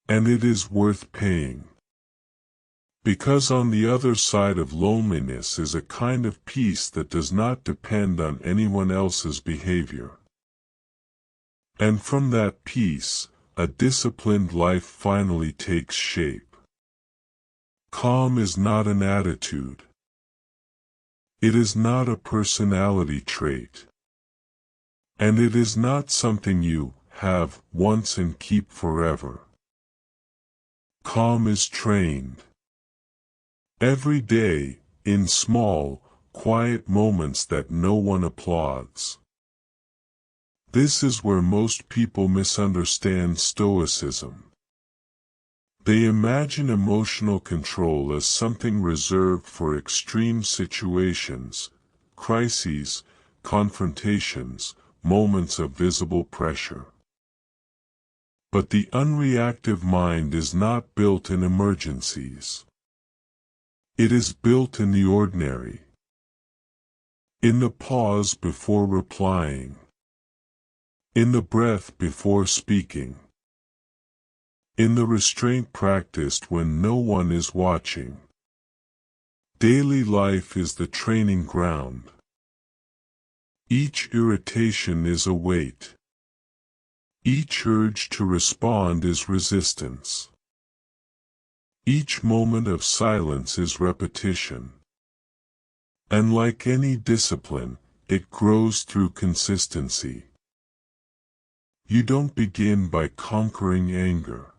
And it is worth paying. Because on the other side of loneliness is a kind of peace that does not depend on anyone else's behavior. And from that peace, a disciplined life finally takes shape. Calm is not an attitude. It is not a personality trait. And it is not something you have once and keep forever. Calm is trained. Every day, in small, quiet moments that no one applauds. This is where most people misunderstand Stoicism. They imagine emotional control as something reserved for extreme situations, crises, confrontations, moments of visible pressure. But the unreactive mind is not built in emergencies. It is built in the ordinary. In the pause before replying. In the breath before speaking. In the restraint practiced when no one is watching. Daily life is the training ground. Each irritation is a weight. Each urge to respond is resistance. Each moment of silence is repetition. And like any discipline, it grows through consistency. You don't begin by conquering anger.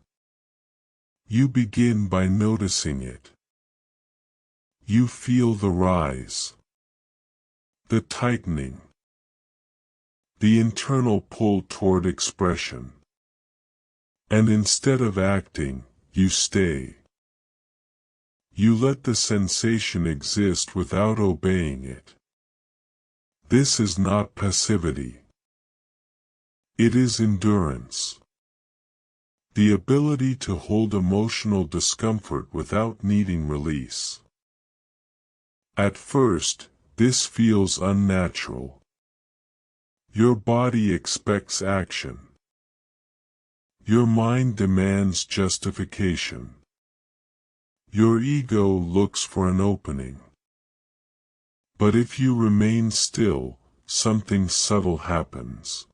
You begin by noticing it. You feel the rise, the tightening, the internal pull toward expression. And instead of acting, you stay. You let the sensation exist without obeying it. This is not passivity. It is endurance. The ability to hold emotional discomfort without needing release. At first, this feels unnatural. Your body expects action. Your mind demands justification. Your ego looks for an opening. But if you remain still, something subtle happens.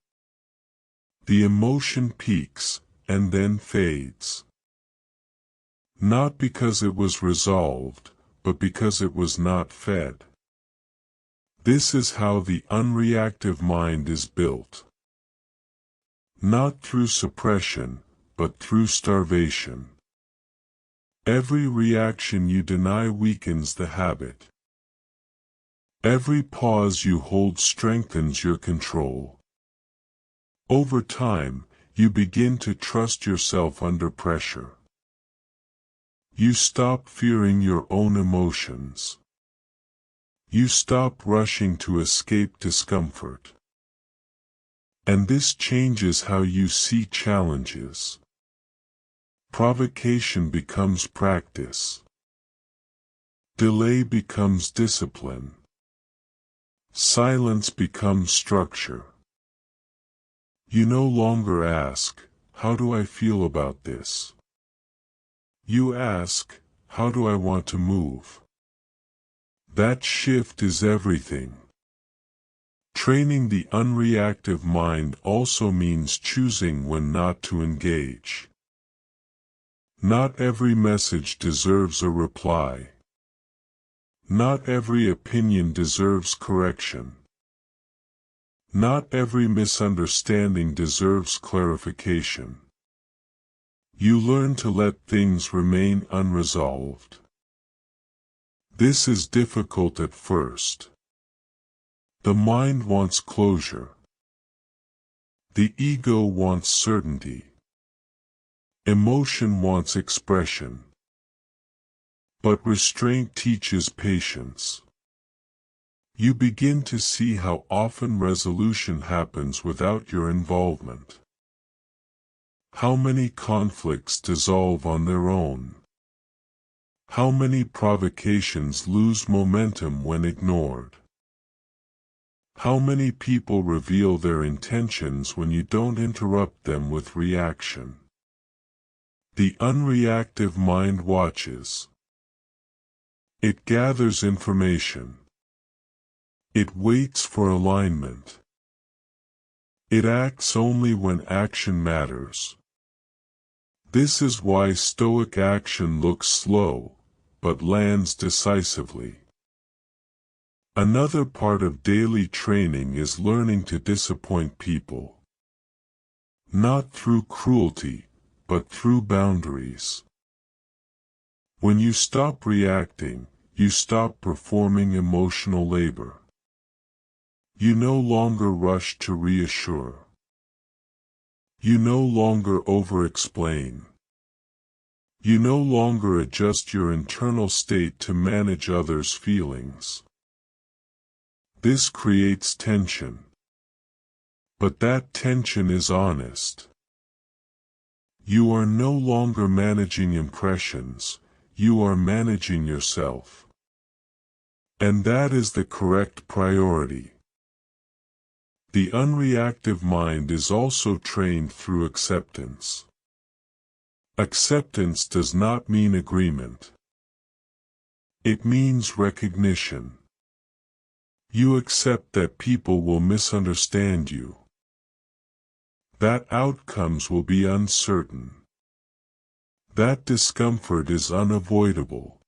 The emotion peaks, and then fades. Not because it was resolved, but because it was not fed. This is how the unreactive mind is built. Not through suppression, but through starvation. Every reaction you deny weakens the habit. Every pause you hold strengthens your control. Over time, you begin to trust yourself under pressure. You stop fearing your own emotions. You stop rushing to escape discomfort. And this changes how you see challenges. Provocation becomes practice. Delay becomes discipline. Silence becomes structure. You no longer ask, "How do I feel about this?" You ask, "How do I want to move?" That shift is everything. Training the unreactive mind also means choosing when not to engage. Not every message deserves a reply. Not every opinion deserves correction. Not every misunderstanding deserves clarification. You learn to let things remain unresolved. This is difficult at first. The mind wants closure. The ego wants certainty. Emotion wants expression. But restraint teaches patience. You begin to see how often resolution happens without your involvement. How many conflicts dissolve on their own. How many provocations lose momentum when ignored? How many people reveal their intentions when you don't interrupt them with reaction? The unreactive mind watches. It gathers information. It waits for alignment. It acts only when action matters. This is why Stoic action looks slow, but lands decisively. Another part of daily training is learning to disappoint people. Not through cruelty, but through boundaries. When you stop reacting, you stop performing emotional labor. You no longer rush to reassure. You no longer over-explain. You no longer adjust your internal state to manage others' feelings. This creates tension. But that tension is honest. You are no longer managing impressions, you are managing yourself. And that is the correct priority. The unreactive mind is also trained through acceptance. Acceptance does not mean agreement. It means recognition. You accept that people will misunderstand you. That outcomes will be uncertain. That discomfort is unavoidable.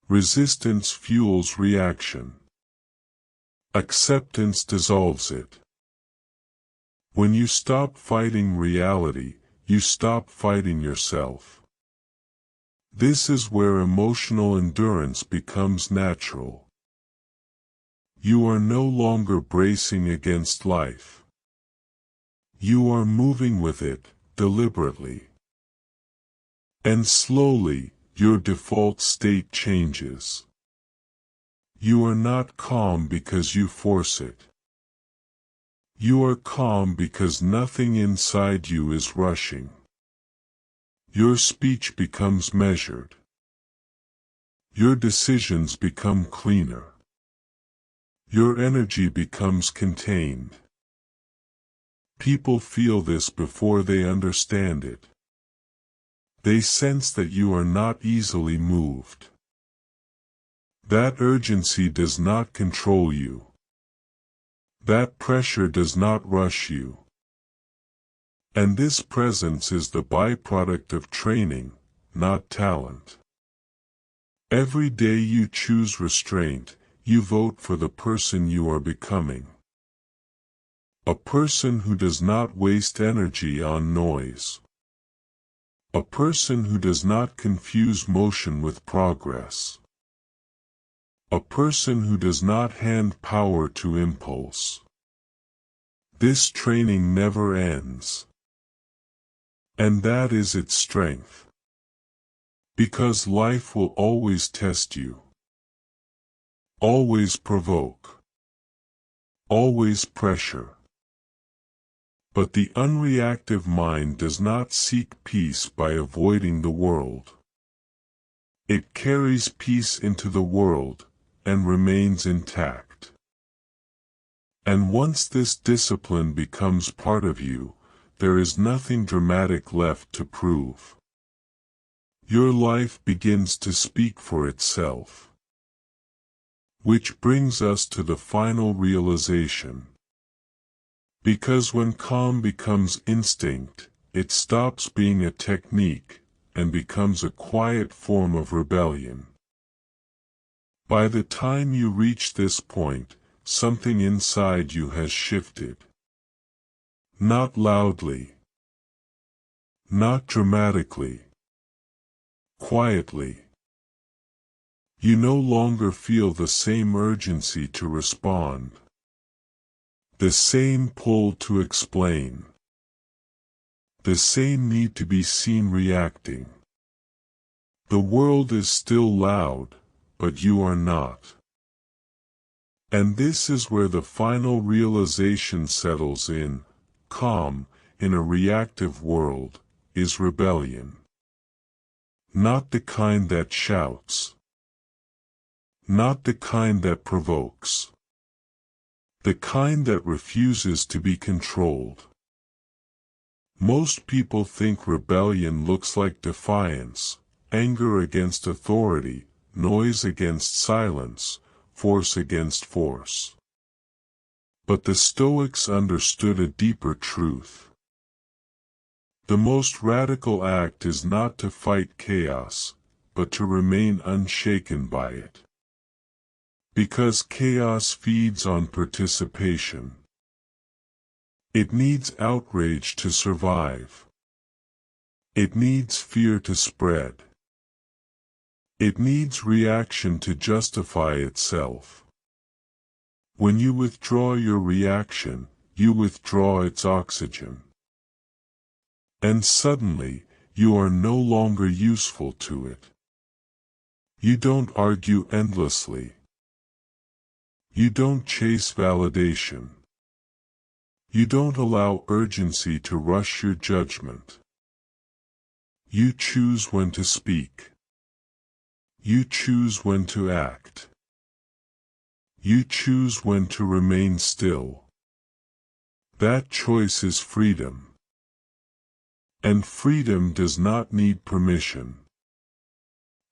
Resistance fuels reaction. Acceptance dissolves it. When you stop fighting reality, you stop fighting yourself. This is where emotional endurance becomes natural. You are no longer bracing against life. You are moving with it, deliberately. And slowly, your default state changes. You are not calm because you force it. You are calm because nothing inside you is rushing. Your speech becomes measured. Your decisions become cleaner. Your energy becomes contained. People feel this before they understand it. They sense that you are not easily moved. That urgency does not control you. That pressure does not rush you. And this presence is the byproduct of training, not talent. Every day you choose restraint, you vote for the person you are becoming. A person who does not waste energy on noise. A person who does not confuse motion with progress. A person who does not hand power to impulse. This training never ends. And that is its strength. Because life will always test you. Always provoke. Always pressure. But the unreactive mind does not seek peace by avoiding the world. It carries peace into the world, and remains intact. And once this discipline becomes part of you, there is nothing dramatic left to prove. Your life begins to speak for itself. Which brings us to the final realization. Because when calm becomes instinct, it stops being a technique, and becomes a quiet form of rebellion. By the time you reach this point, something inside you has shifted. Not loudly. Not dramatically. Quietly. You no longer feel the same urgency to respond. The same pull to explain. The same need to be seen reacting. The world is still loud, but you are not. And this is where the final realization settles in. Calm, in a reactive world, is rebellion. Not the kind that shouts. Not the kind that provokes. The kind that refuses to be controlled. Most people think rebellion looks like defiance, anger against authority, noise against silence, force against force. But the Stoics understood a deeper truth. The most radical act is not to fight chaos, but to remain unshaken by it. Because chaos feeds on participation. It needs outrage to survive. It needs fear to spread. It needs reaction to justify itself. When you withdraw your reaction, you withdraw its oxygen. And suddenly, you are no longer useful to it. You don't argue endlessly. You don't chase validation. You don't allow urgency to rush your judgment. You choose when to speak. You choose when to act. You choose when to remain still. That choice is freedom. And freedom does not need permission.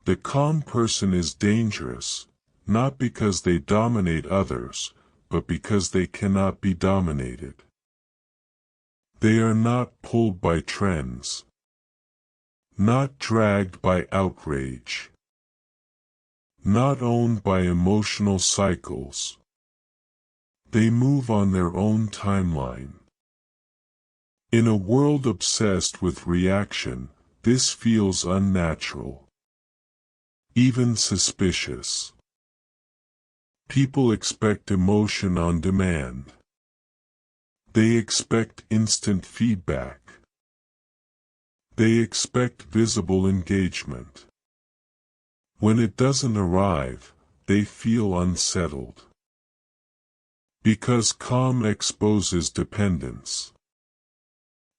The calm person is dangerous, not because they dominate others, but because they cannot be dominated. They are not pulled by trends. Not dragged by outrage. Not owned by emotional cycles. They move on their own timeline. In a world obsessed with reaction, this feels unnatural. Even suspicious. People expect emotion on demand. They expect instant feedback. They expect visible engagement. When it doesn't arrive, they feel unsettled. Because calm exposes dependence.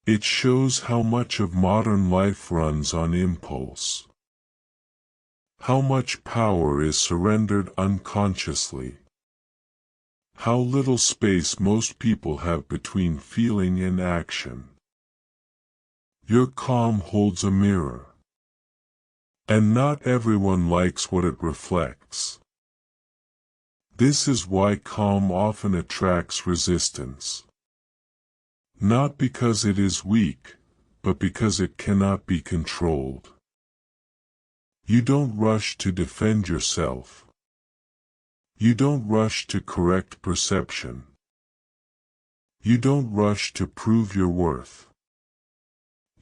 It shows how much of modern life runs on impulse. How much power is surrendered unconsciously. How little space most people have between feeling and action. Your calm holds a mirror. And not everyone likes what it reflects. This is why calm often attracts resistance. Not because it is weak, but because it cannot be controlled. You don't rush to defend yourself. You don't rush to correct perception. You don't rush to prove your worth.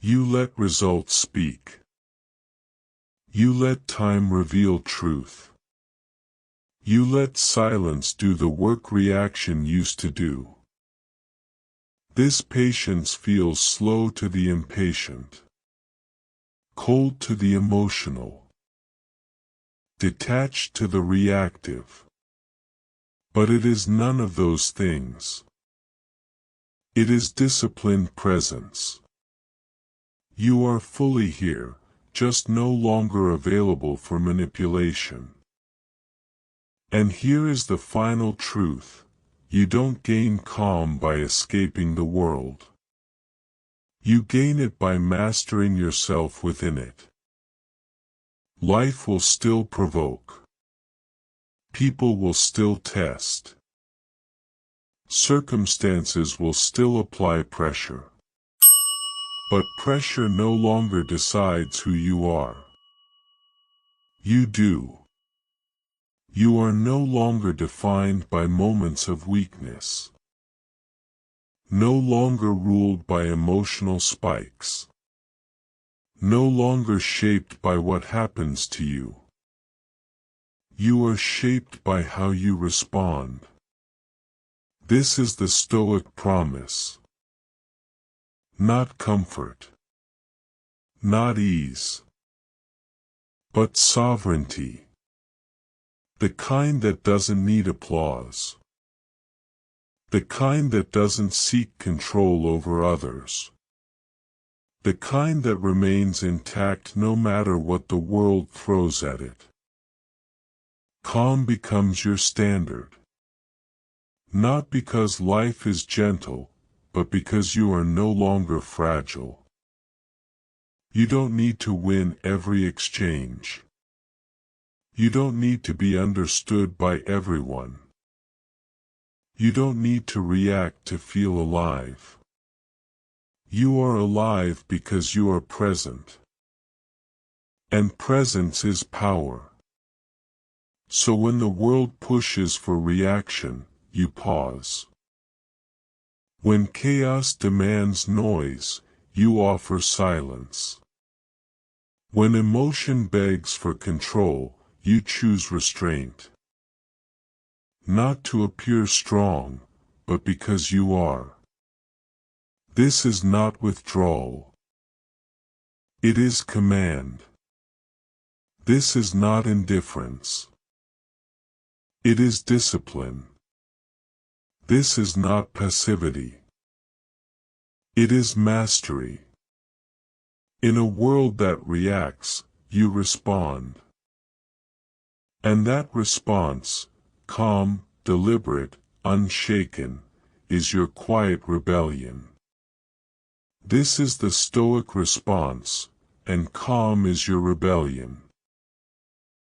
You let results speak. You let time reveal truth. You let silence do the work reaction used to do. This patience feels slow to the impatient, cold to the emotional, detached to the reactive. But it is none of those things. It is disciplined presence. You are fully here, just no longer available for manipulation. And here is the final truth. You don't gain calm by escaping the world. You gain it by mastering yourself within it. Life will still provoke. People will still test. Circumstances will still apply pressure. But pressure no longer decides who you are. You do. You are no longer defined by moments of weakness. No longer ruled by emotional spikes. No longer shaped by what happens to you. You are shaped by how you respond. This is the Stoic promise. Not comfort. Not ease. But sovereignty. The kind that doesn't need applause. The kind that doesn't seek control over others. The kind that remains intact no matter what the world throws at it. Calm becomes your standard. Not because life is gentle, but because you are no longer fragile. You don't need to win every exchange. You don't need to be understood by everyone. You don't need to react to feel alive. You are alive because you are present. And presence is power. So when the world pushes for reaction, you pause. When chaos demands noise, you offer silence. When emotion begs for control, you choose restraint. Not to appear strong, but because you are. This is not withdrawal. It is command. This is not indifference. It is discipline. This is not passivity. It is mastery. In a world that reacts, you respond. And that response, calm, deliberate, unshaken, is your quiet rebellion. This is the Stoic response, and calm is your rebellion.